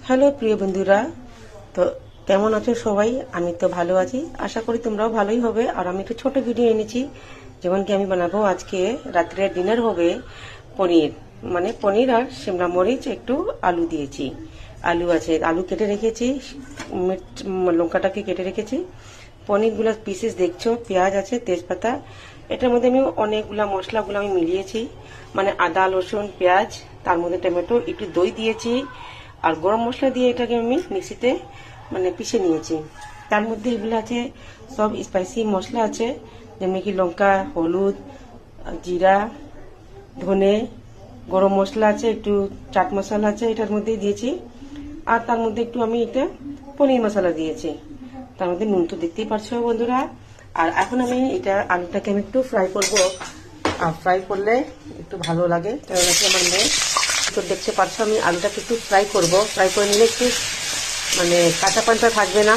Hello প্রিয় বন্ধুরা, তো কেমন আছো সবাই? আমি তো ভালো আছি, আশা করি তোমরাও ভালোই হবে। আর আমি একটা ছোট ভিডিও এনেছি, যেমন কি আমি বানাবো আজকে রাত্রে ডিনার হবে পনির, মানে পনির আর শিমলা মরিচ একটু আলু দিয়েছি। আলু আছে, আলু কেটে রেখেছি, লঙ্কাটাকে কেটে রেখেছি, পনিরগুলো পিসেস দেখছো, পেঁয়াজ আছে, তেজপাতা। এটার মধ্যে আমি অনেকগুলা মশলাগুলো আমি মিলিয়েছি, মানে আদা রসুন পেঁয়াজ, তার মধ্যে টমেটো, একটু দই দিয়েছি আর গরম মশলা দিয়ে এটাকে আমি মিক্সিতে মানে পিষে নিয়েছি। তার মধ্যে এগুলো আছে সব স্পাইসি মশলা আছে, যেমন কি লঙ্কা, হলুদ, জিরা, ধনে, গরম মশলা আছে, একটু চাট মশলা আছে এটার মধ্যে দিয়েছি। আর তার মধ্যে একটু আমি এটা পনির মশলা দিয়েছি। তার মধ্যে নুন তো দেখতেই পারছো বন্ধুরা। আর এখন আমি এটা আলুটাকে আমি একটু ফ্রাই করব, আর ফ্রাই করলে একটু ভালো লাগে, কারণ আমার মেয়ে তো দেখতে পাচ্ছ আমি আলুটাকে একটু ফ্রাই করব। ফ্রাই করে নিলে একটু মানে কাঁচা পাঁচা থাকবে না।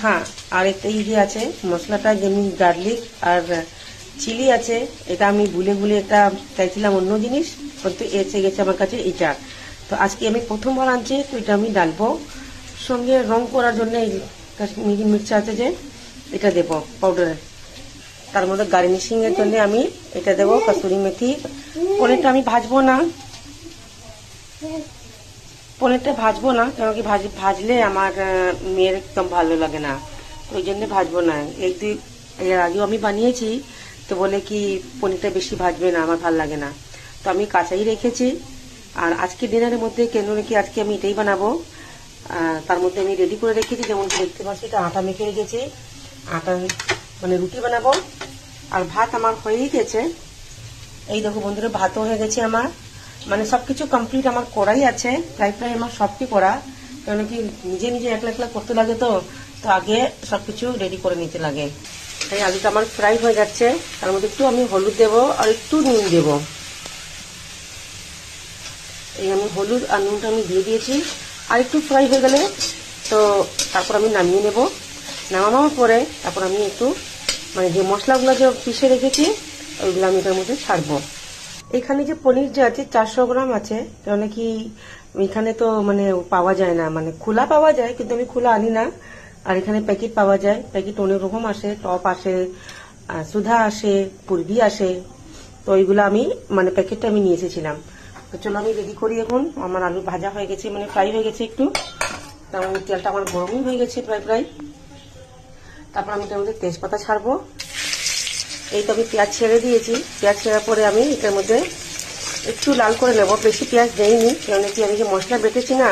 হ্যাঁ, আর একটা ইয়ে আছে মশলাটা, যেমন গার্লিক আর চিলি আছে, এটা আমি ভুলে ভুলে এটা চাইছিলাম অন্য জিনিস, কিন্তু এসে গেছে আমার কাছে এটা। তো আজকে আমি প্রথমবার আনছি, তো এটা আমি ডালবো। সঙ্গে রং করার জন্য এই কাশ্মীরি মির্চা আছে যে, এটা দেবো পাউডারে। তার মধ্যে গার্নিশিং এর জন্য আমি এটা দেবো কসুরি মেথি। পনিরটা আমি ভাজবো না, পনিরটা ভাজবো না, কারণ কি ভাজলে আমার মেয়ের একদম ভালো লাগে না, ওই জন্য ভাজবো না। এর আগেও আমি বানিয়েছি, তো বলে কি পনিরটা বেশি ভাজবে না, আমার ভালো লাগে না, তো আমি কাঁচাই রেখেছি। আর আজকে ডিনারের মধ্যে কেন নাকি আজকে আমি এটাই বানাবো। তার মধ্যে আমি রেডি করে রেখেছি, যেমন দেখতে পাচ্ছি এটা আটা মেখে রেখেছি, আটা মানে রুটি বানাবো। আর ভাত আমার হয়েই গেছে, এই দেখো বন্ধুরা, ভাতও হয়ে গেছে আমার, মানে সবকিছু কমপ্লিট আমার করাই আছে, প্রায় প্রায় আমার সবটি করা। কারণ কি নিজে নিজে একলা একলা করতে লাগে, তো তো আগে সবকিছু রেডি করে নিতে লাগে। তাই আলুটা আমার ফ্রাই হয়ে যাচ্ছে, তার মধ্যে একটু আমি হলুদ দেবো আর একটু নুন দেবো। এই আমি হলুদ আর নুনটা আমি দিয়ে দিয়েছি। আর একটু ফ্রাই হয়ে গেলে তো তারপর আমি নামিয়ে নেব। নামানোর পরে তারপর আমি একটু মানে যে মশলাগুলো যে পিষে রেখেছি ওইগুলো আমি এটার মধ্যে ছাড়বো। এখানে যে পনির যে আছে 400 গ্রাম আছে, কারণ কি এখানে তো মানে পাওয়া যায় না, মানে খোলা পাওয়া যায় কিন্তু আমি খোলা আনি না। আর এখানে প্যাকেট পাওয়া যায়, প্যাকেট অনেক রকম আসে, টপ আসে, সুধা আসে, পূর্বী আসে। তো ওইগুলো আমি মানে প্যাকেটটা আমি নিয়ে এসেছিলাম। তো চলো আমি রেডি করি এখন। আমার আলু ভাজা হয়ে গেছে, মানে ফ্রাই হয়ে গেছে একটু, তার তেলটা আমার গরমই হয়ে গেছে প্রায় প্রায়। তারপর আমি এটার মধ্যে তেজপাতা ছাড়বো। এই তো আমি পেঁয়াজ ছেড়ে দিয়েছি, পেঁয়াজ ছেড়ার পরে আমি এটার মধ্যে একটু লাল করে নেব, বেশি পেঁয়াজ দেইনি, কারণ কি আমি যে মশলা বেটেছি না,